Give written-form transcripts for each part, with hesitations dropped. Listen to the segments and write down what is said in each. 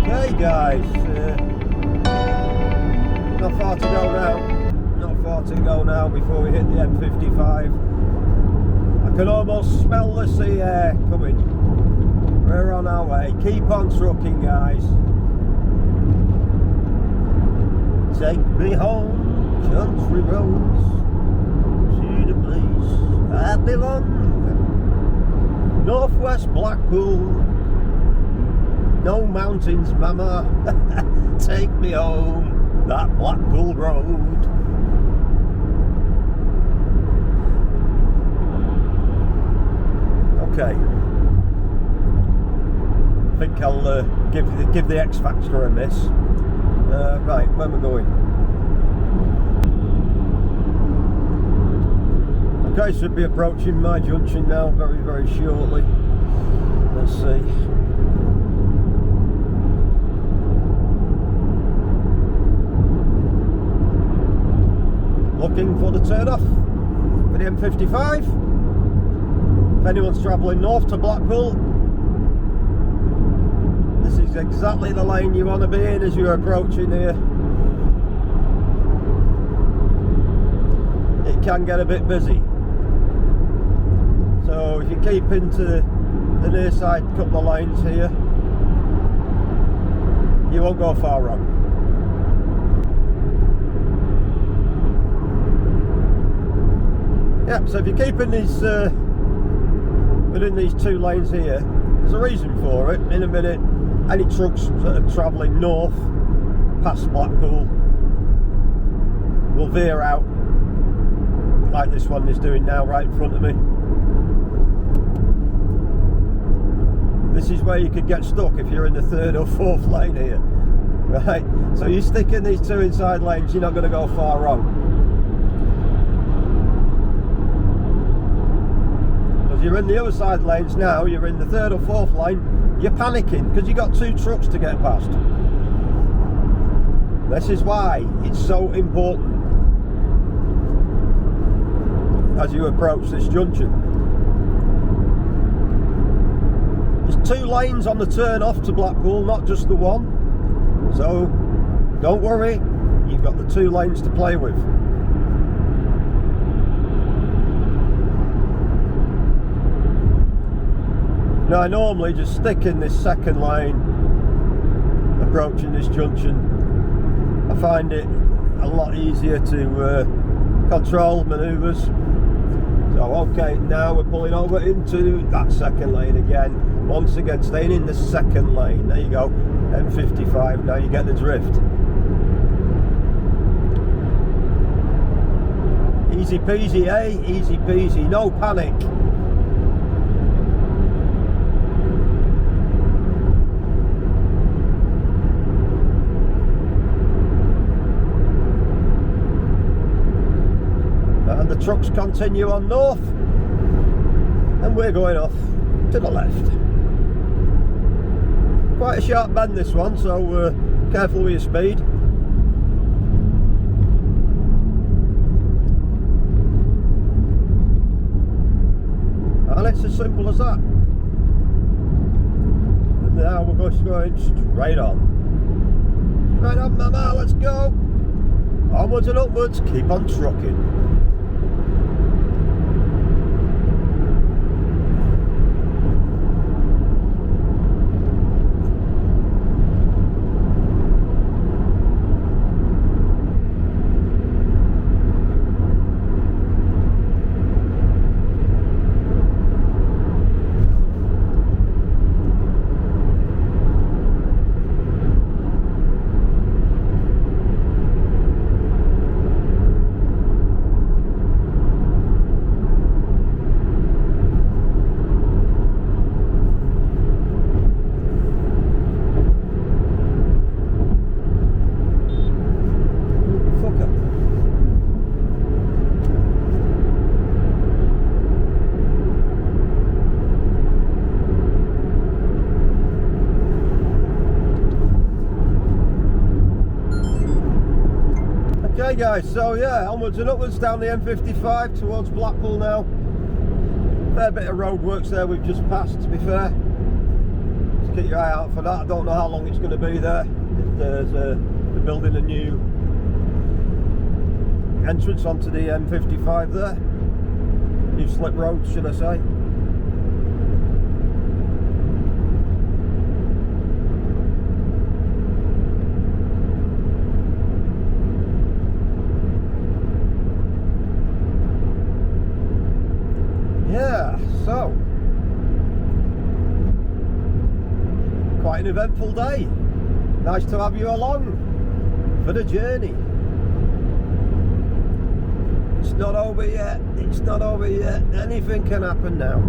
Okay guys, not far to go now. Not far to go now before we hit the M55. I can almost smell the sea air coming. We're on our way. Keep on trucking, guys. Take me home, country roads, to the place I belong. Northwest Blackpool. No mountains, mama. Take me home, that Blackpool road. Okay. I think I'll give the X Factor a miss. Right, where am I going? Okay, should be approaching my junction now very, very shortly. Let's see. Looking for the turn-off for the M55. If anyone's travelling north to Blackpool, this is exactly the lane you want to be in as you're approaching here. It can get a bit busy, so if you keep into the near side couple of lanes here, you won't go far wrong. Yeah, so if you're keeping these within these two lanes here, there's a reason for it. In a minute, any trucks that are travelling north past Blackpool will veer out like this one is doing now right in front of me. This is where you could get stuck if you're in the third or fourth lane here, right? So you stick in these two inside lanes, you're not going to go far wrong. You're in the other side lanes now, you're in the third or fourth lane, you're panicking because you've got two trucks to get past. This is why it's so important as you approach this junction. There's two lanes on the turn off to Blackpool, not just the one. So don't worry, you've got the two lanes to play with. Now I normally just stick in this second lane approaching this junction. I find it a lot easier to control manoeuvres. So okay, now we're pulling over into that second lane again. Once again, staying in the second lane. There you go, M55, now you get the drift. Easy peasy, eh? Easy peasy, no panic. And the trucks continue on north, and we're going off to the left. Quite a sharp bend this one, so careful with your speed. And it's as simple as that. And now we're just going straight on. Right on, mama, let's go. Onwards and upwards, keep on trucking. Okay guys, so yeah, onwards and upwards down the M55 towards Blackpool now. Fair bit of roadworks there we've just passed, to be fair. Just keep your eye out for that. I don't know how long it's going to be there. They're building a new entrance onto the M55 there. New slip road, should I say. Yeah, so quite an eventful day. Nice to have you along for the journey. It's not over yet. It's not over yet. Anything can happen now.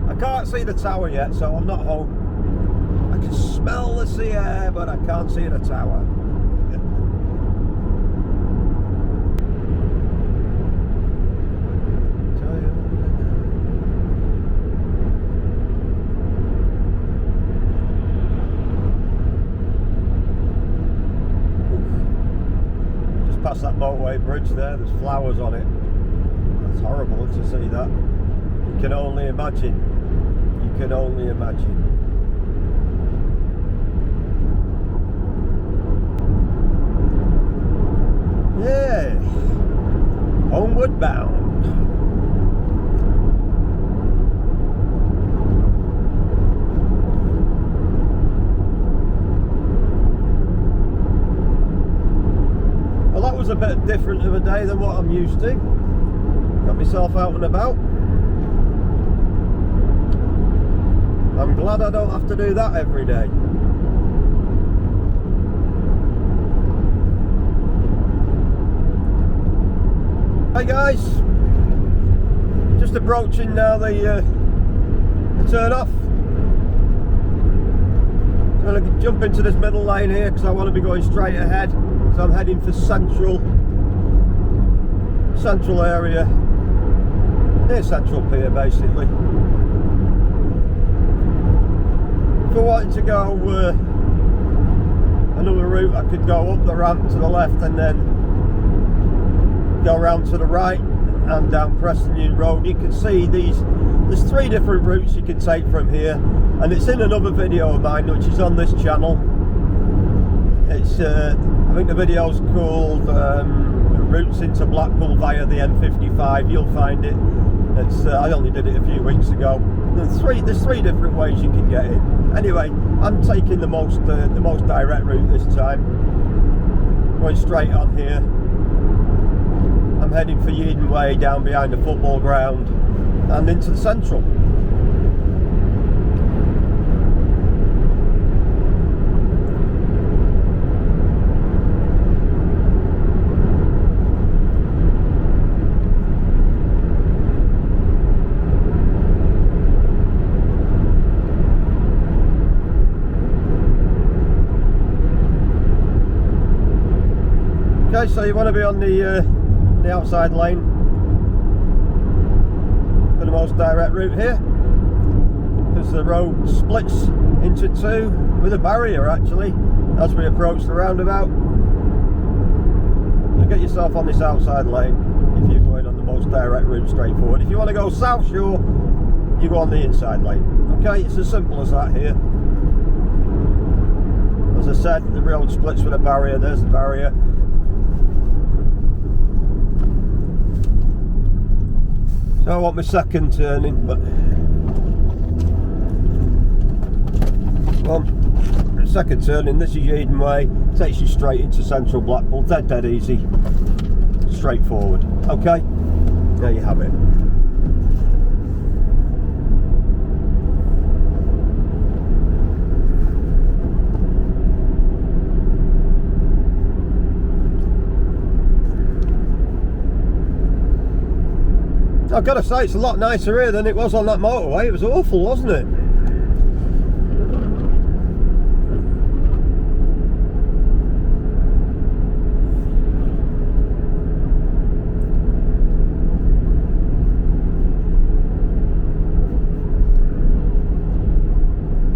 I can't see the tower yet, so I'm not home. I can smell the sea air, but I can't see the tower. Past that motorway bridge there's flowers on it. That's horrible to see that. You can only imagine. You can only imagine. Yeah. Homeward bound. Was a bit different of a day than what I'm used to. Got myself out and about. I'm glad I don't have to do that every day. Hey guys, just approaching now the turn off. I'm going to jump into this middle lane here because I want to be going straight ahead. So I'm heading for central area, near Central Pier basically. If I wanted to go another route, I could go up the ramp to the left and then go around to the right and down Preston New Road. You can see there's 3 different routes you can take from here, and it's in another video of mine which is on this channel. It's I think the video's called Routes into Blackpool via the M55. You'll find it. It's I only did it a few weeks ago. There's three different ways you can get in. Anyway, I'm taking the most direct route this time. Going straight on here. I'm heading for Yeadon Way down behind the football ground and into the central. Okay, so you want to be on the outside lane for the most direct route here, because the road splits into 2 with a barrier actually as we approach the roundabout. So get yourself on this outside lane if you're going on the most direct route straight forward. If you want to go South Shore, you go on the inside lane. Okay, it's as simple as that here. As I said, the road splits with a barrier. There's the barrier. So I want my second turning, but second turning. This is Yeadon Way. Takes you straight into central Blackpool. Dead easy, straightforward. Okay, there you have it. I've got to say, it's a lot nicer here than it was on that motorway. It was awful, wasn't it?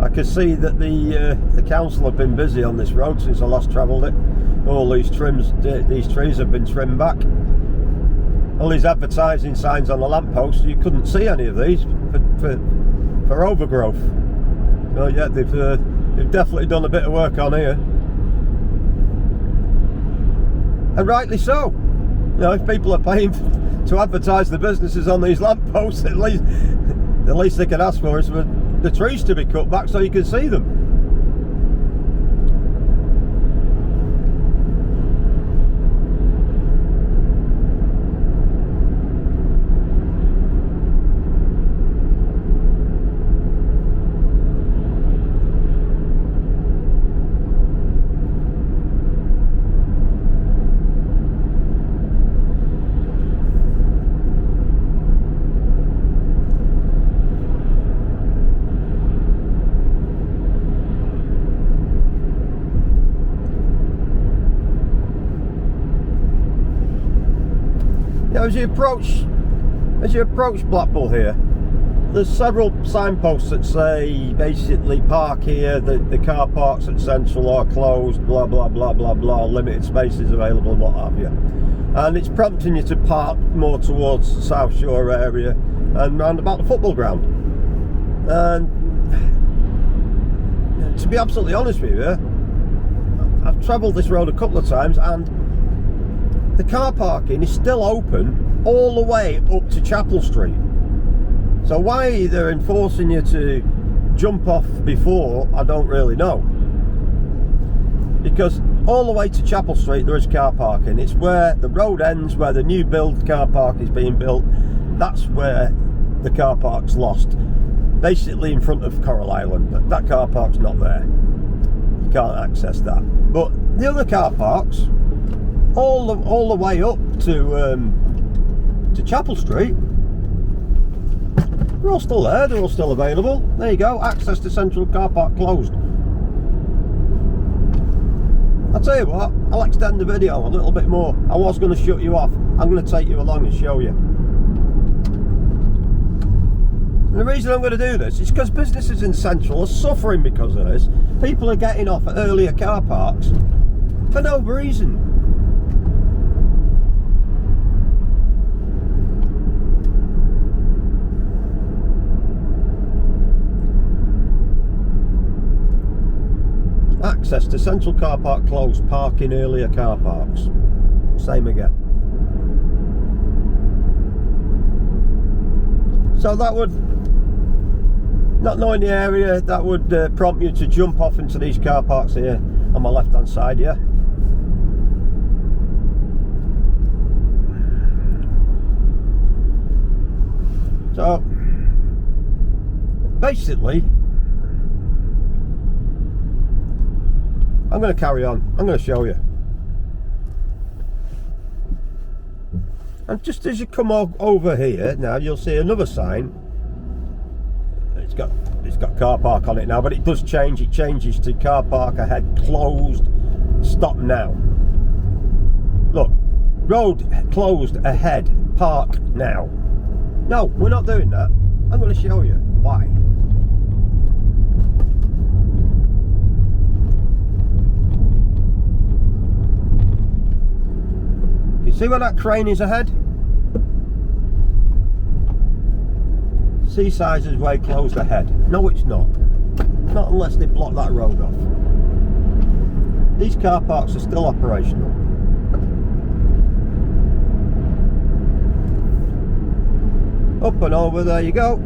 I could see that the council have been busy on this road since I last travelled it. All these trees have been trimmed back. All these advertising signs on the lamppost, you couldn't see any of these for overgrowth. Oh yeah, they've definitely done a bit of work on here, and rightly so. You know, if people are paying to advertise the businesses on these lampposts, at least they can ask for is for the trees to be cut back so you can see them. As you approach Blackpool here, there's several signposts that say basically park here, the car parks at Central are closed, blah blah blah blah blah, limited spaces available and what have you. And it's prompting you to park more towards the South Shore area and round about the football ground. And to be absolutely honest with you, I've travelled this road a couple of times and the car parking is still open all the way up to Chapel Street. So why they're enforcing you to jump off before, I don't really know. Because all the way to Chapel Street there is car parking. It's where the road ends, where the new build car park is being built. That's where the car park's lost. Basically in front of Coral Island. That car park's not there. You can't access that. But the other car parks, all the way up to Chapel Street, they're all still there, they're all still available. There you go, access to Central car park closed. I'll tell you what, I'll extend the video a little bit more. I was going to shut you off, I'm going to take you along and show you. And the reason I'm going to do this is because businesses in Central are suffering because of this. People are getting off at earlier car parks for no reason. Access to Central car park closed, parking earlier car parks. Same again. So that would, not knowing the area, that would prompt you to jump off into these car parks here on my left hand side, yeah. So basically I'm going to carry on. I'm going to show you. And just as you come over here now, you'll see another sign. It's got car park on it now, but it does change. It changes to car park ahead, closed, stop now. Look, road closed ahead, park now. No, we're not doing that. I'm going to show you why. See where that crane is ahead? Seaside's way closed ahead. No, it's not. Not unless they block that road off. These car parks are still operational. Up and over, there you go.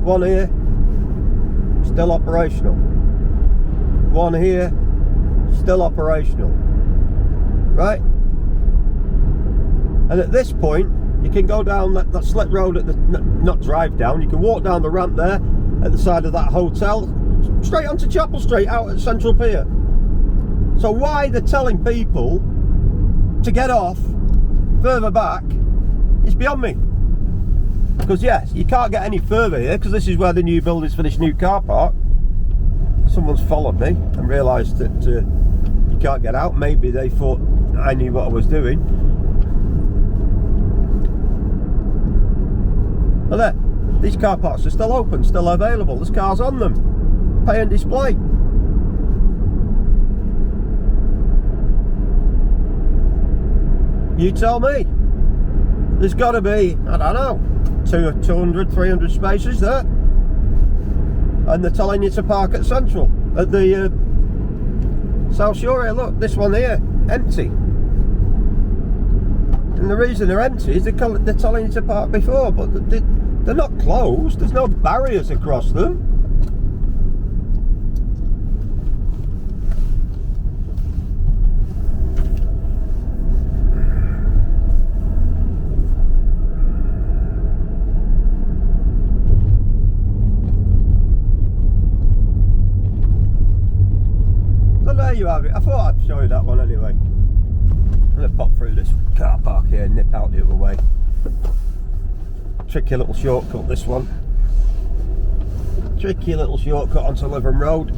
One here, still operational. One here, still operational. Right? And at this point, you can go down that slit road, not drive down, you can walk down the ramp there at the side of that hotel, straight onto Chapel Street out at Central Pier. So why they're telling people to get off further back is beyond me. Because yes, you can't get any further here because this is where the new build is for this new car park. Someone's followed me and realised that you can't get out. Maybe they thought I knew what I was doing. But there, these car parks are still open, still available. There's cars on them, pay and display. You tell me. There's got to be, I don't know, 200, 300 spaces there. and they're telling you to park at Central, at the South Shore here. Look, this one here, empty. And the reason they're empty is they're telling you to park before, but they're not closed. There's no barriers across them. So there you have it. I thought I'd show you that one anyway. I'm going to pop through this car park here and nip out the other way. Tricky little shortcut, this one. Tricky little shortcut onto Livern Road.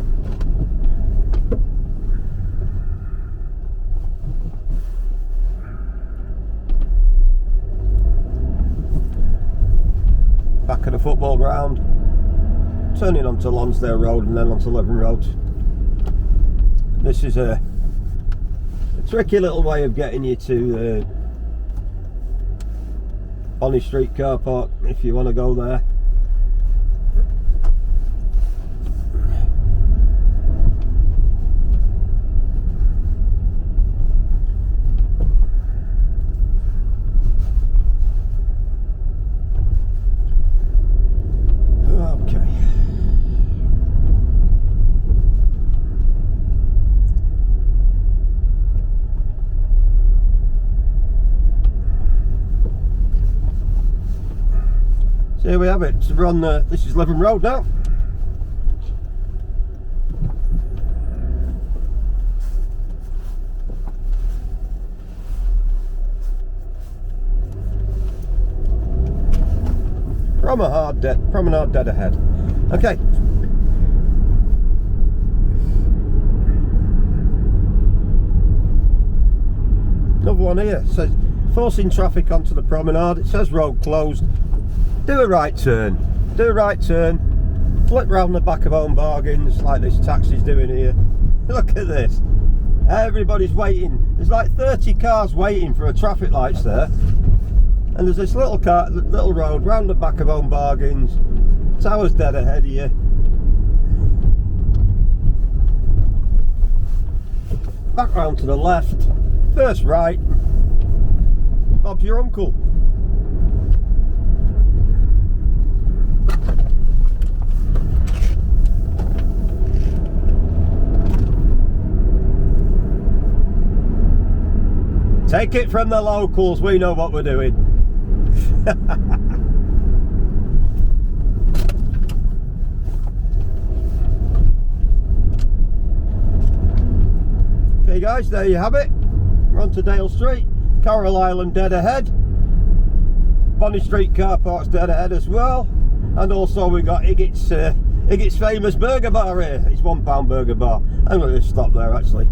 Back of the football ground. Turning onto Lonsdale Road and then onto Livern Road. This is a tricky little way of getting you to Bonnie Street car park if you want to go there. Okay. So here we have it. So we're on this is Livern Road now. Promenade dead ahead. Okay. Another one here. Says forcing traffic onto the promenade. It says road closed. Do a right turn. Do a right turn. Flip round the back of Home Bargains like this taxi's doing here. Look at this. Everybody's waiting. There's like 30 cars waiting for a traffic lights there. And there's this little road round the back of Home Bargains. Tower's dead ahead of you. Back round to the left. First right. Bob's your uncle. Take it from the locals, we know what we're doing. Okay guys, there you have it. We're on to Dale Street. Coral Island dead ahead. Bonnie Street car park's dead ahead as well. And also we've got Iggett's famous burger bar here. It's £1 burger bar. I'm going to stop there actually.